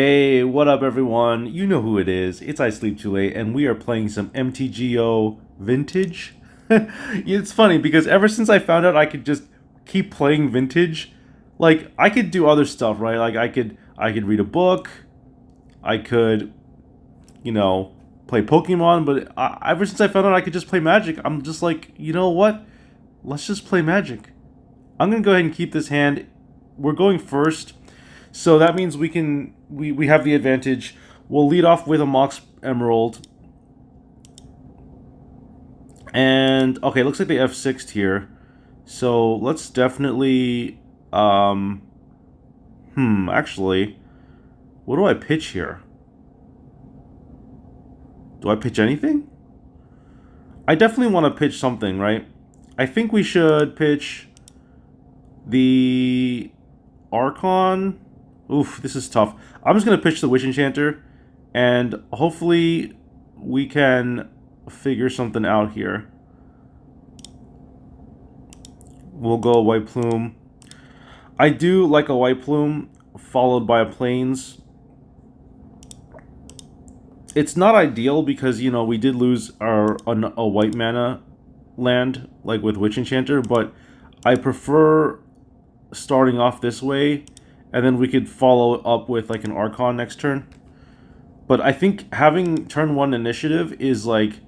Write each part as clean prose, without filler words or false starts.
Hey, what up, everyone? You know who it is. It's I Sleep Too Late, and we are playing some MTGO Vintage. It's funny because ever since I found out I could just keep playing Vintage, like I could do other stuff, right? Like I could read a book, I could, you know, play Pokemon, but ever since I found out I could just play Magic, I'm just like, you know what? Let's just play Magic. I'm gonna go ahead and keep this hand. We're going first. So that means we have the advantage. We'll lead off with a Mox Emerald. And okay, looks like they F6'd here. So let's definitely actually, what do I pitch here? Do I pitch anything? I definitely want to pitch something, right? I think we should pitch the Archon. Oof, this is tough. I'm just gonna pitch the Witch Enchanter, and hopefully we can figure something out here. We'll go White Plume. I do like a White Plume followed by a Plains. It's not ideal because, you know, we did lose a white mana land, like with Witch Enchanter, but I prefer starting off this way, and then we could follow up with like an Archon next turn. But I think having turn 1 initiative is like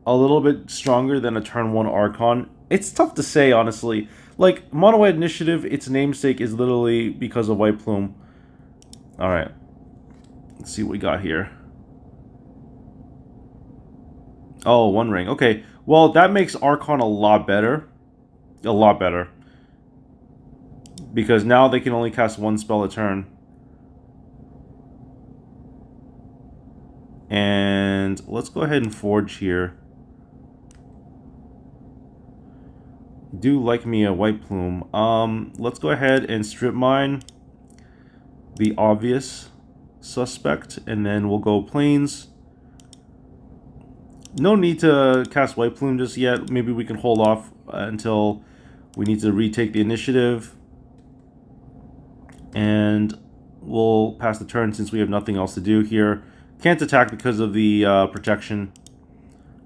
a little bit stronger than a turn 1 Archon. It's tough to say, honestly. Like, Mono White Initiative, its namesake is literally because of White Plume. Alright. Let's see what we got here. Oh, One Ring. Okay. Well, that makes Archon a lot better. A lot better. Because now they can only cast one spell a turn. And let's go ahead and Forge here. Do like me a White Plume. Let's go ahead and Strip Mine the obvious suspect, and then we'll go Plains. No need to cast White Plume just yet. Maybe we can hold off until we need to retake the initiative. And we'll pass the turn since we have nothing else to do here. Can't attack because of the protection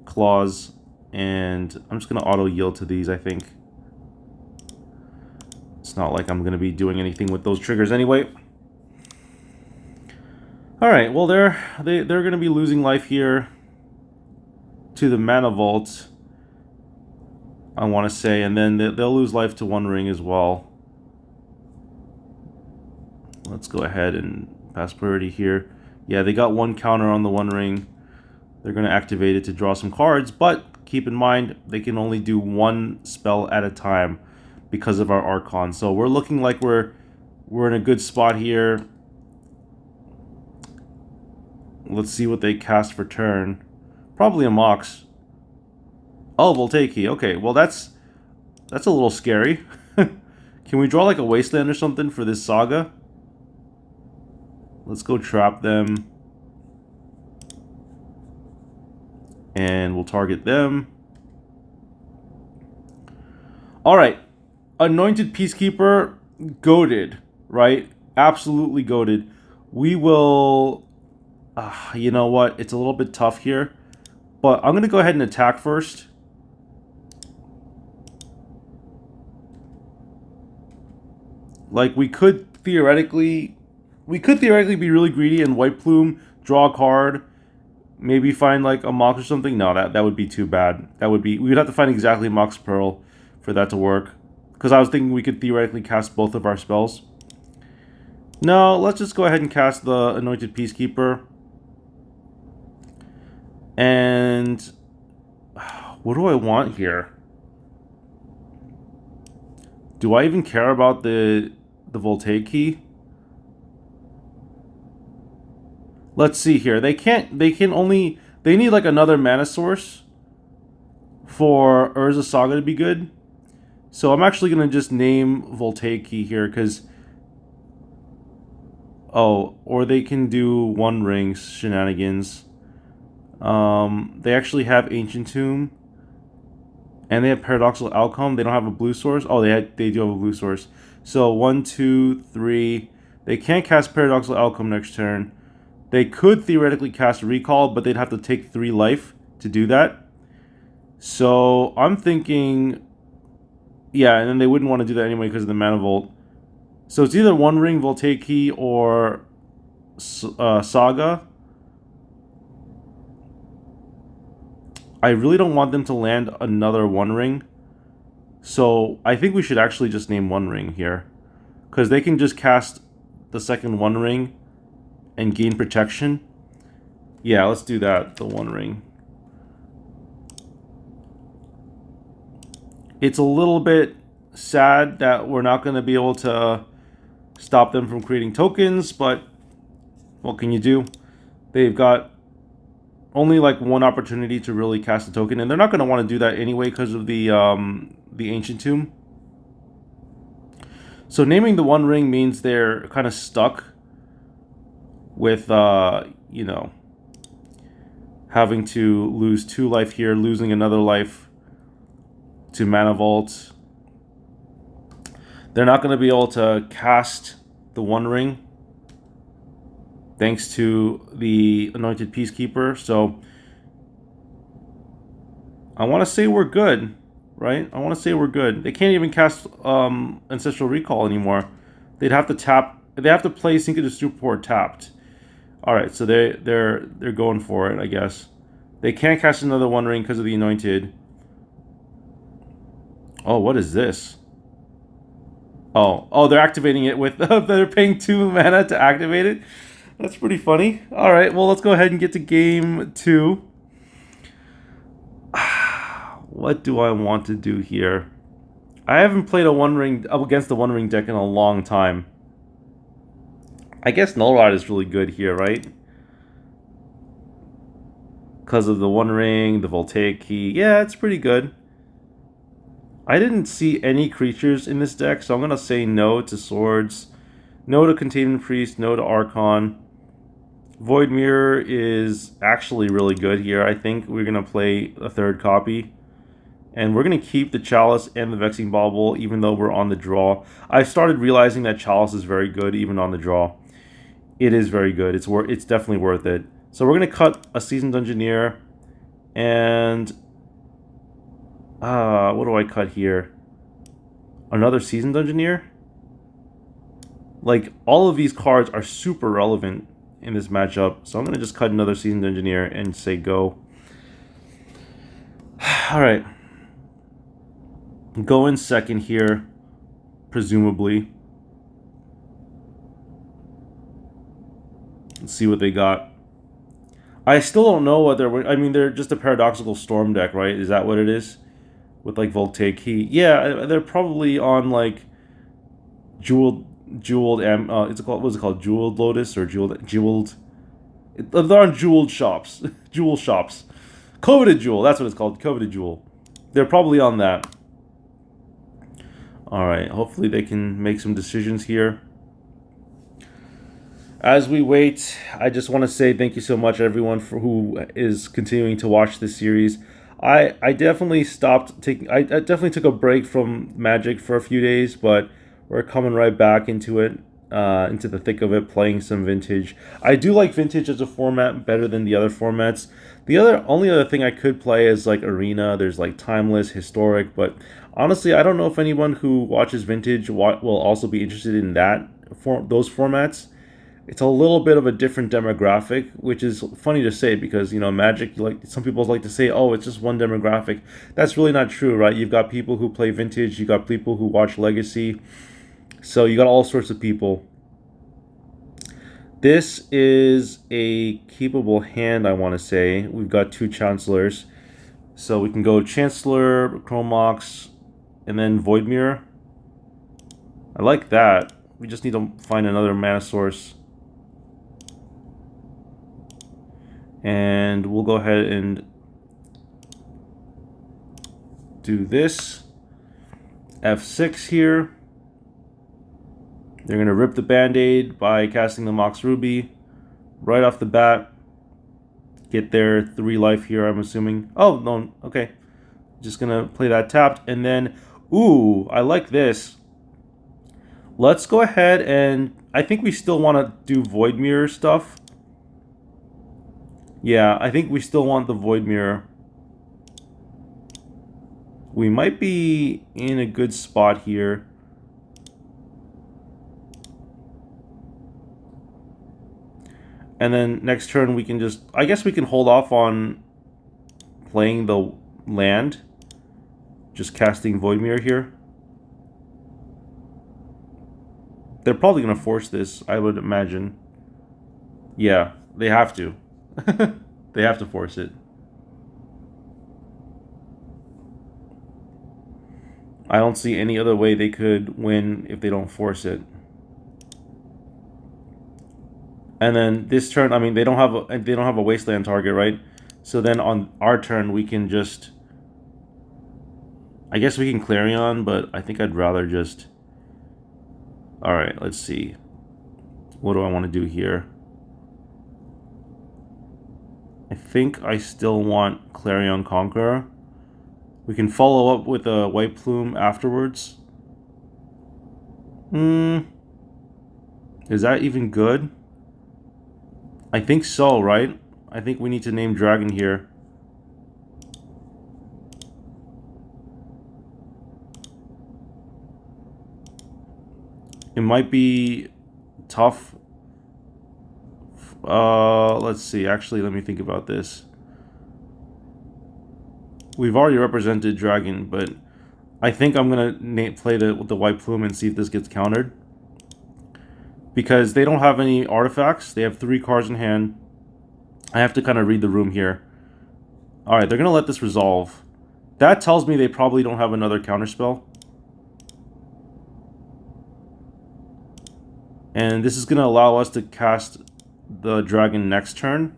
clause. And I'm just going to auto-yield to these, I think. It's not like I'm going to be doing anything with those triggers anyway. Alright, well, they're going to be losing life here to the Mana Vault, I want to say. And then they'll lose life to One Ring as well. Let's go ahead and pass priority here. Yeah, they got one counter on the One Ring. They're going to activate it to draw some cards, but keep in mind, they can only do one spell at a time because of our Archon. So we're looking like we're in a good spot here. Let's see what they cast for turn. Probably a Mox. Oh, Voltaic. Okay, well that's a little scary. Can we draw like a Wasteland or something for this Saga? Let's go trap them. And we'll target them. Alright. Anointed Peacekeeper, goated, right? Absolutely goated. We will... you know what? It's a little bit tough here. But I'm going to go ahead and attack first. Like, we could theoretically be really greedy and White Plume, draw a card, maybe find like a Mox or something. No, that would be too bad. We would have to find exactly Mox Pearl for that to work. Because I was thinking we could theoretically cast both of our spells. No, let's just go ahead and cast the Anointed Peacekeeper. And what do I want here? Do I even care about the Voltaic key? Let's see here. They need like another mana source for Urza Saga to be good. So I'm actually going to just name Voltaic key here because... Oh, or they can do One Ring shenanigans. They actually have Ancient Tomb. And they have Paradoxical Outcome. They don't have a blue source. Oh, they do have a blue source. So 1, 2, 3, They can't cast Paradoxical Outcome next turn. They could theoretically cast Recall, but they'd have to take 3 life to do that. So I'm thinking, yeah, and then they wouldn't want to do that anyway because of the Mana Volt. So it's either One Ring, Voltaic, or Saga. I really don't want them to land another One Ring. So I think we should actually just name One Ring here. Because they can just cast the second One Ring and gain protection. Yeah, let's do that, the One Ring. It's a little bit sad that we're not going to be able to stop them from creating tokens, but what can you do? They've got only like one opportunity to really cast a token, and they're not going to want to do that anyway because of the Ancient Tomb. So naming the One Ring means they're kind of stuck with, you know, having to lose 2 life here, losing another life to Mana Vault. They're not going to be able to cast the One Ring thanks to the Anointed Peacekeeper. So I want to say we're good, right? I want to say we're good. They can't even cast Ancestral Recall anymore. They'd have to tap. They have to play Synchronous Stupor tapped. All right, so they're going for it, I guess. They can't cast another One Ring because of the Anointed. Oh, what is this? Oh, they're activating it with... they're paying 2 mana to activate it? That's pretty funny. All right, well, let's go ahead and get to game 2. What do I want to do here? I haven't played a One Ring against the One Ring deck in a long time. I guess Null Rod is really good here, right? Because of the One Ring, the Voltaic Key. Yeah, it's pretty good. I didn't see any creatures in this deck, so I'm going to say no to Swords, no to Containment Priest, no to Archon. Void Mirror is actually really good here. I think we're going to play a 3rd copy. And we're going to keep the Chalice and the Vexing Bauble even though we're on the draw. I started realizing that Chalice is very good even on the draw. It is very good. It's definitely worth it. So we're going to cut a Seasoned Engineer. And... what do I cut here? Another Seasoned Engineer? Like, all of these cards are super relevant in this matchup. So I'm going to just cut another Seasoned Engineer and say go. Alright. Go in second here, presumably. Let's see what they got. I still don't know what they're... I mean, they're just a Paradoxical Storm deck, right? Is that what it is? With, like, Voltaic Key. Yeah, they're probably on, like, Jeweled... what's it called? Jeweled Lotus or Jeweled... They're on Jeweled Shops. Jewel Shops. Coveted Jewel, that's what it's called. Coveted Jewel. They're probably on that. Alright, hopefully they can make some decisions here. As we wait, I just want to say thank you so much, everyone, for who is continuing to watch this series. I definitely stopped taking... I definitely took a break from Magic for a few days, but we're coming right back into it, into the thick of it, playing some Vintage. I do like Vintage as a format better than the other formats. The only other thing I could play is like Arena. There's like Timeless, Historic, but honestly, I don't know if anyone who watches Vintage will also be interested in those formats. It's a little bit of a different demographic, which is funny to say because, you know, Magic, like some people like to say, oh, it's just one demographic. That's really not true, right? You've got people who play Vintage, you got people who watch Legacy, so you got all sorts of people. This is a keepable hand, I want to say. We've got 2 Chancellors, so we can go Chancellor, Chromox, and then Void Mirror. I like that. We just need to find another mana source. And we'll go ahead and do this. F6 here. They're going to rip the Band-Aid by casting the Mox Ruby right off the bat. Get their 3 life here, I'm assuming. Oh, no, okay. Just going to play that tapped. And then, ooh, I like this. Let's go ahead and I think we still want to do Void Mirror stuff. Yeah, I think we still want the Void Mirror. We might be in a good spot here. And then next turn we can just... I guess we can hold off on playing the land. Just casting Void Mirror here. They're probably going to force this, I would imagine. Yeah, they have to. They have to force it. I don't see any other way they could win if they don't force it. And then this turn, I mean, they don't have a wasteland target, right? So then on our turn, we can just... I guess we can Clarion, but I think I'd rather just... Alright, let's see. What do I want to do here? I think I still want Clarion Conqueror. We can follow up with a White Plume afterwards. Is that even good? I think so, right? I think we need to name Dragon here. It might be tough. Let's see. Actually, let me think about this. We've already represented Dragon, but I think I'm gonna play with the White Plume and see if this gets countered. Because they don't have any artifacts. They have 3 cards in hand. I have to kind of read the room here. Alright, they're gonna let this resolve. That tells me they probably don't have another counterspell. And this is gonna allow us to cast the Dragon next turn,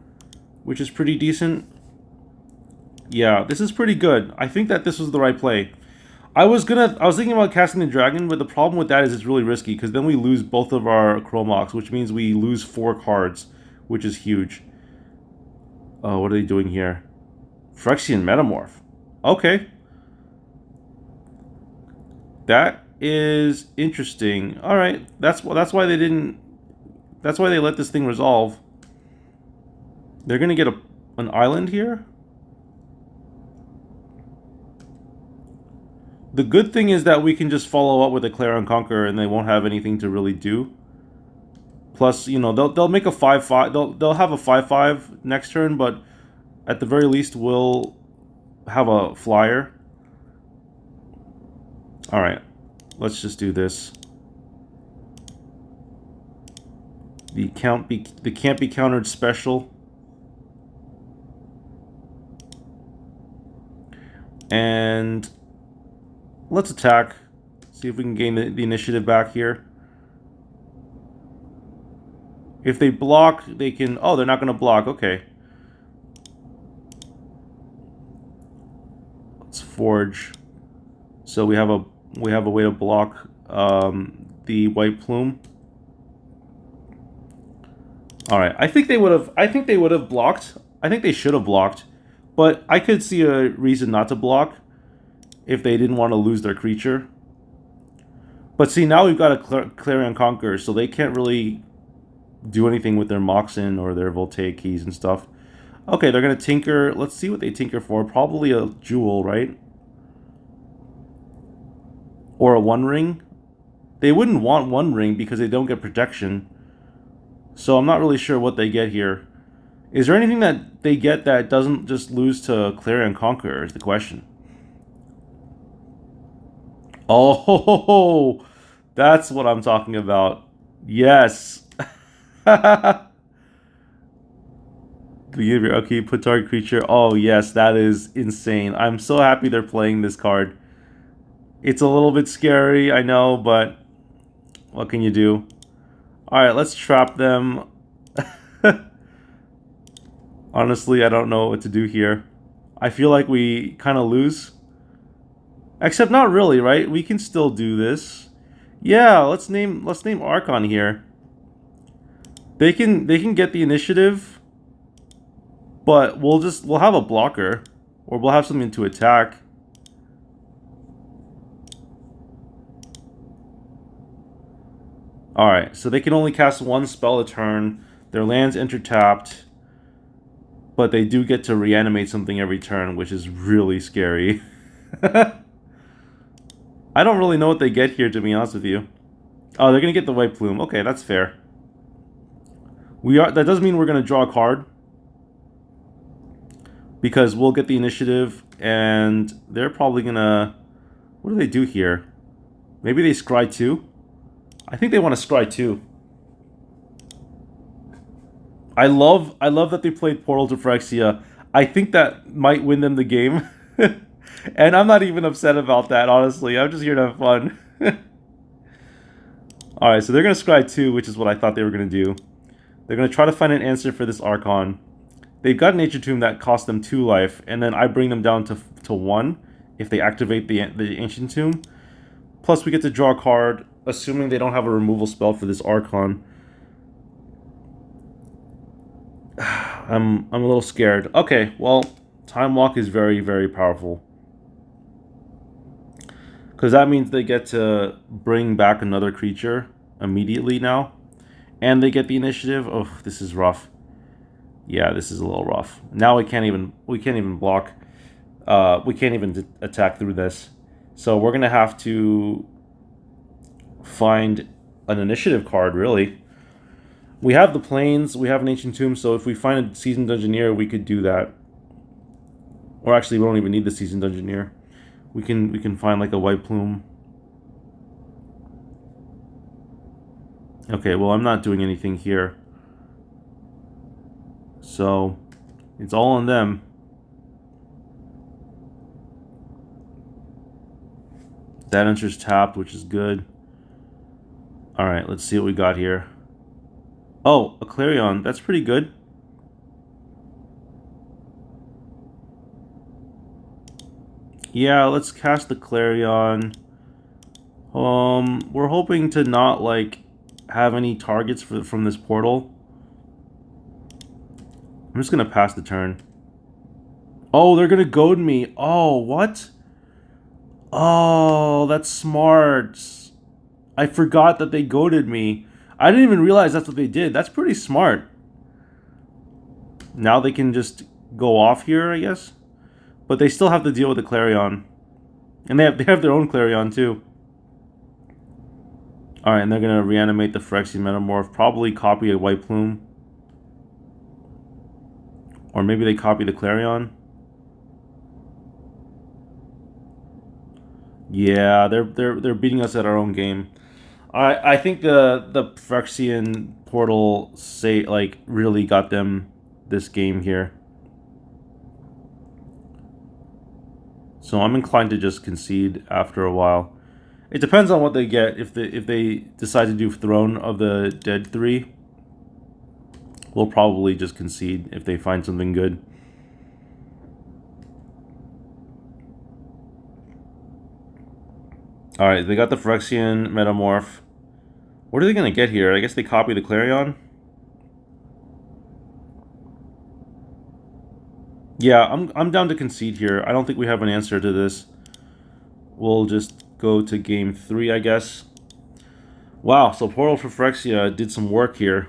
which is pretty decent. Yeah, this is pretty good. I think that this was the right play. I was thinking about casting the Dragon, but the problem with that is it's really risky, because then we lose both of our Chromox, which means we lose 4 cards, which is huge. Oh, what are they doing here? Phyrexian Metamorph. Okay. That is interesting. Alright, that's why they didn't... That's why they let this thing resolve. They're gonna get an island here? The good thing is that we can just follow up with a Clarion Conqueror and they won't have anything to really do. Plus, you know, they'll make a 5-5. They'll have a 5-5 next turn, but at the very least we'll have a flyer. All right. Let's just do this. The can't be countered special. And let's attack. See if we can gain the initiative back here. If they block, they can... Oh, they're not going to block. Okay. Let's forge. So we have a way to block the White Plume. All right. I think they would have blocked. I think they should have blocked. But I could see a reason not to block if they didn't want to lose their creature. But see, now we've got a Clarion Conqueror, so they can't really do anything with their Moxen or their Voltaic keys and stuff. Okay, they're going to tinker. Let's see what they tinker for. Probably a jewel, right? Or a One Ring. They wouldn't want One Ring because they don't get protection. So I'm not really sure what they get here. Is there anything that they get that doesn't just lose to Clarion Conqueror is the question. Oh, that's what I'm talking about. Yes. Okay, put target creature. Oh, yes, that is insane. I'm so happy they're playing this card. It's a little bit scary, I know, but what can you do? Alright, let's trap them. Honestly, I don't know what to do here. I feel like we kind of lose. Except not really, right? We can still do this. Yeah, let's name Archon here. They can get the initiative, but we'll have a blocker, or we'll have something to attack. Alright, so they can only cast one spell a turn. Their land's enter-tapped. But they do get to reanimate something every turn, which is really scary. I don't really know what they get here, to be honest with you. Oh, they're going to get the White Plume. Okay, that's fair. That doesn't mean we're going to draw a card. Because we'll get the initiative, and they're probably going to... What do they do here? Maybe they scry 2? I think they want to scry 2. I love that they played Portal to Phyrexia. I think that might win them the game. And I'm not even upset about that, honestly. I'm just here to have fun. Alright, so they're going to scry 2, which is what I thought they were going to do. They're going to try to find an answer for this Archon. They've got an Ancient Tomb that costs them 2 life, and then I bring them down to 1 if they activate the Ancient Tomb. Plus, we get to draw a card, assuming they don't have a removal spell for this Archon. I'm a little scared. Okay, well, Time Walk is very, very powerful. Because that means they get to bring back another creature immediately now. And they get the initiative. Oh, this is rough. Yeah, this is a little rough. Now we can't even block. We can't even attack through this. So we're gonna have to find an initiative card, really. We have the Plains, we have an Ancient Tomb, so if we find a Seasoned Engineer, we could do that. Or actually, we don't even need the Seasoned Engineer. We can find like a White Plume. Okay, well, I'm not doing anything here. So, it's all on them. That enters tapped, which is good. Alright, let's see what we got here. Oh, a Clarion. That's pretty good. Yeah, let's cast the Clarion. We're hoping to not, like, have any targets from this portal. I'm just gonna pass the turn. Oh, they're gonna goad me. Oh, what? Oh, that's smart. I forgot that they goaded me. I didn't even realize that's what they did. That's pretty smart. Now they can just go off here, I guess. But they still have to deal with the Clarion. And they have their own Clarion, too. Alright, and they're going to reanimate the Phyrexian Metamorph. Probably copy a White Plume. Or maybe they copy the Clarion. Yeah, they're beating us at our own game. I think the Phyrexian portal really got them this game here. So I'm inclined to just concede after a while. It depends on what they get. If they decide to do Throne of the Dead 3, we'll probably just concede if they find something good. Alright, they got the Phyrexian Metamorph. What are they going to get here? I guess they copy the Clarion? Yeah, I'm down to concede here. I don't think we have an answer to this. We'll just go to game 3, I guess. Wow, so Portal for Phyrexia did some work here.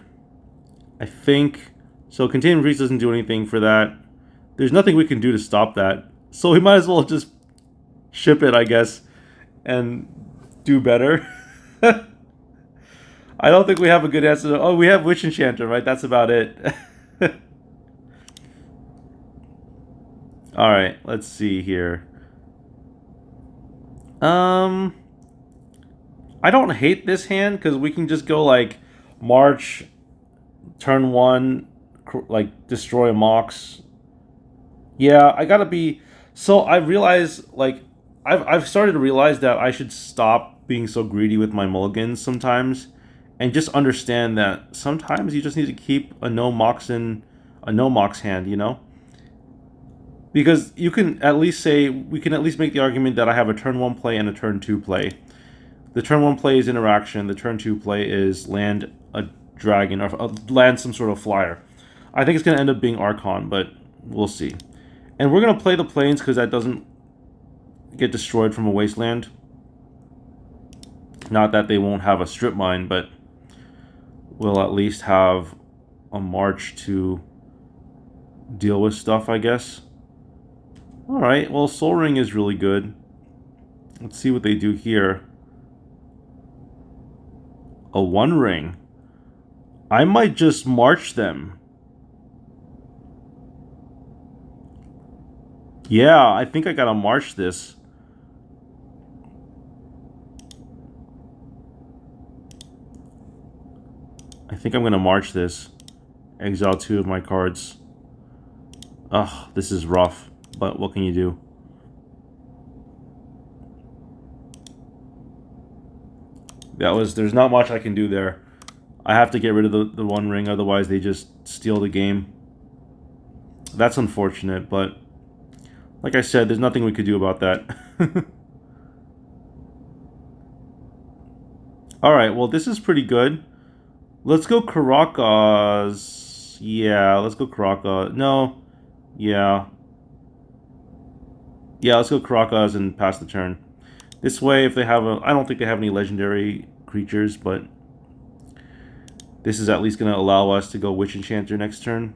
I think... So Contained Freeze doesn't do anything for that. There's nothing we can do to stop that. So we might as well just ship it, I guess, and do better. I don't think we have a good answer. Oh, we have Witch Enchanter, right? That's about it. Alright, let's see here. I don't hate this hand, because we can just go, like, March, turn 1, like, destroy a Mox. Yeah, I gotta be... So, I realize, like, I've started to realize that I should stop being so greedy with my mulligans sometimes, and just understand that sometimes you just need to keep a no-Mox hand, you know? Because you can at least say, we can at least make the argument that I have a turn 1 play and a turn 2 play. The turn 1 play is interaction, the turn 2 play is land a dragon, or land some sort of flyer. I think it's going to end up being Archon, but we'll see. And we're going to play the Plains because that doesn't get destroyed from a wasteland. Not that they won't have a strip mine, but we'll at least have a march to deal with stuff, I guess. Alright, well, Soul Ring is really good. Let's see what they do here. A 1 ring. I might just march them. Yeah, I think I gotta march this. I think I'm gonna march this. Exile 2 of my cards. Ugh, this is rough, but what can you do? There's not much I can do there. I have to get rid of the 1 ring, otherwise they just steal the game. That's unfortunate, but like I said, there's nothing we could do about that. Alright, well, this is pretty good. Let's go Caracas. Yeah, let's go Caracas. No. Yeah. Yeah, let's go Caracas and pass the turn. This way, if they have a... I don't think they have any legendary creatures, but this is at least going to allow us to go Witch Enchanter next turn.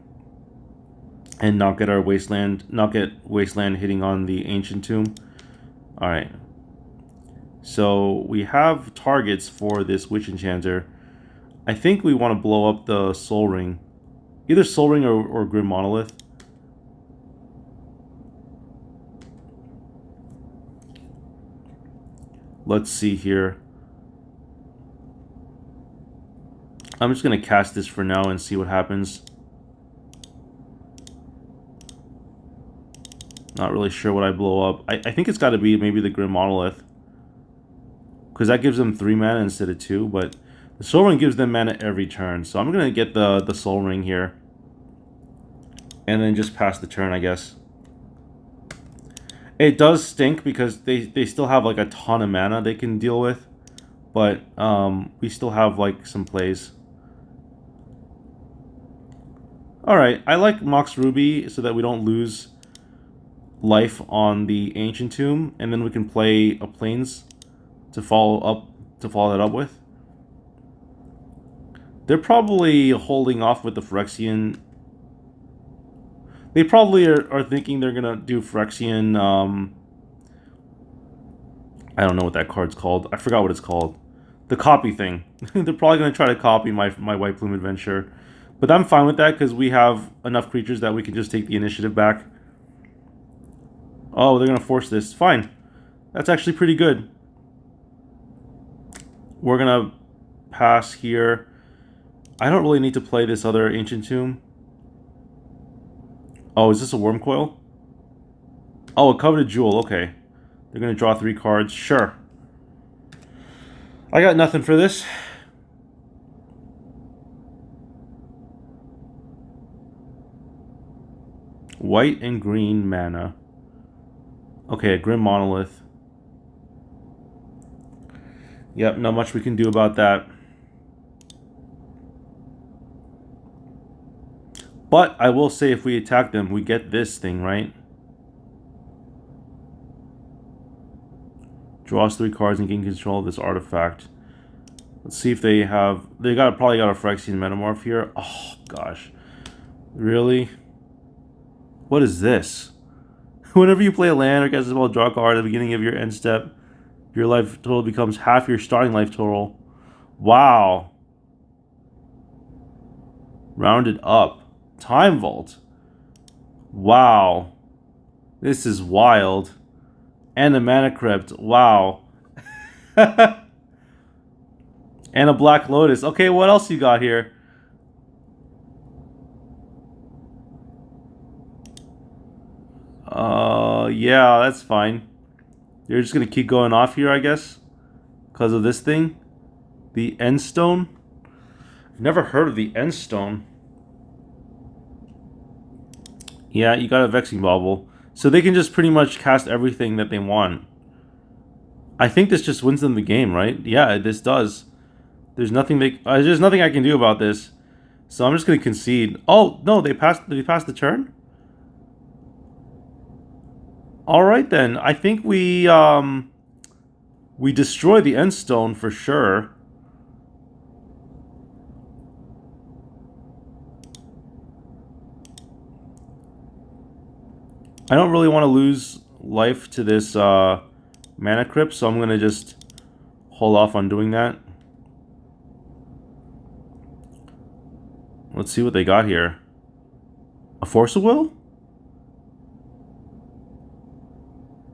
And not get our Wasteland... Not get Wasteland hitting on the Ancient Tomb. Alright. So, we have targets for this Witch Enchanter. I think we want to blow up the Soul Ring. Either Soul Ring or Grim Monolith. Let's see here. I'm just going to cast this for now and see what happens. Not really sure what I blow up. I think it's got to be maybe the Grim Monolith. Because that gives them 3 mana instead of 2, but the Soul Ring gives them mana every turn. So I'm going to get the Soul Ring here. And then just pass the turn, I guess. It does stink because they still have like a ton of mana they can deal with. But we still have like some plays. Alright, I like Mox Ruby so that we don't lose life on the Ancient Tomb. And then we can play a Plains to follow that up with. They're probably holding off with the Phyrexian. They probably are thinking they're gonna do Phyrexian. I don't know what that card's called. I forgot what it's called. The copy thing. They're probably gonna try to copy my White Plume Adventure, but I'm fine with that because we have enough creatures that we can just take the initiative back. Oh, they're gonna force this. Fine. That's actually pretty good. We're gonna pass here. I don't really need to play this other Ancient Tomb. Oh, is this a Worm Coil? Oh, a Coveted Jewel. Okay. They're gonna draw 3 cards. Sure. I got nothing for this. White and green mana. Okay, a Grim Monolith. Yep, not much we can do about that. But I will say if we attack them, we get this thing, right? Draws 3 cards and gain control of this artifact. Let's see if they have... They probably got a Phyrexian Metamorph here. Oh, gosh. Really? What is this? Whenever you play a land or cast a spell, draw a card at the beginning of your end step, your life total becomes half your starting life total. Wow. Rounded up. Time Vault. Wow. This is wild. And a Mana Crypt. Wow. And a Black Lotus. Okay, what else you got here? Yeah, that's fine. You're just gonna keep going off here, I guess? Because of this thing? The End Stone? I've never heard of the End Stone. Yeah, you got a Vexing Bauble. So they can just pretty much cast everything that they want. I think this just wins them the game, right? Yeah, this does. There's nothing I can do about this. So I'm just gonna concede. Oh no, they passed the turn? Alright then. I think we destroy the End Stone for sure. I don't really want to lose life to this mana crypt, so I'm going to just hold off on doing that. Let's see what they got here. A Force of Will?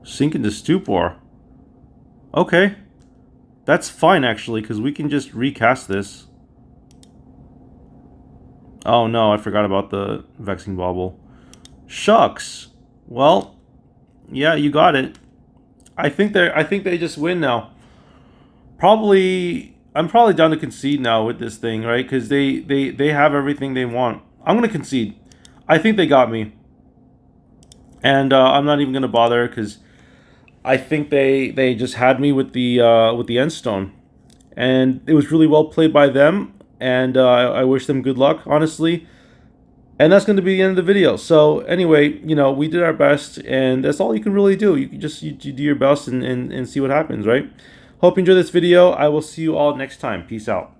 Sink into Stupor. Okay. That's fine, actually, because we can just recast this. Oh, no, I forgot about the Vexing Bauble. Shucks. Well, yeah, you got it. I think they just win now. I'm probably down to concede now with this thing, right? Because they have everything they want. I'm gonna concede. I think they got me, and I'm not even gonna bother because I think they just had me with the end stone, and it was really well played by them. And I wish them good luck, honestly. And that's going to be the end of the video. So anyway, we did our best, and that's all you can really do. You can just you do your best and see what happens, right? Hope you enjoyed this video. I will see you all next time. Peace out.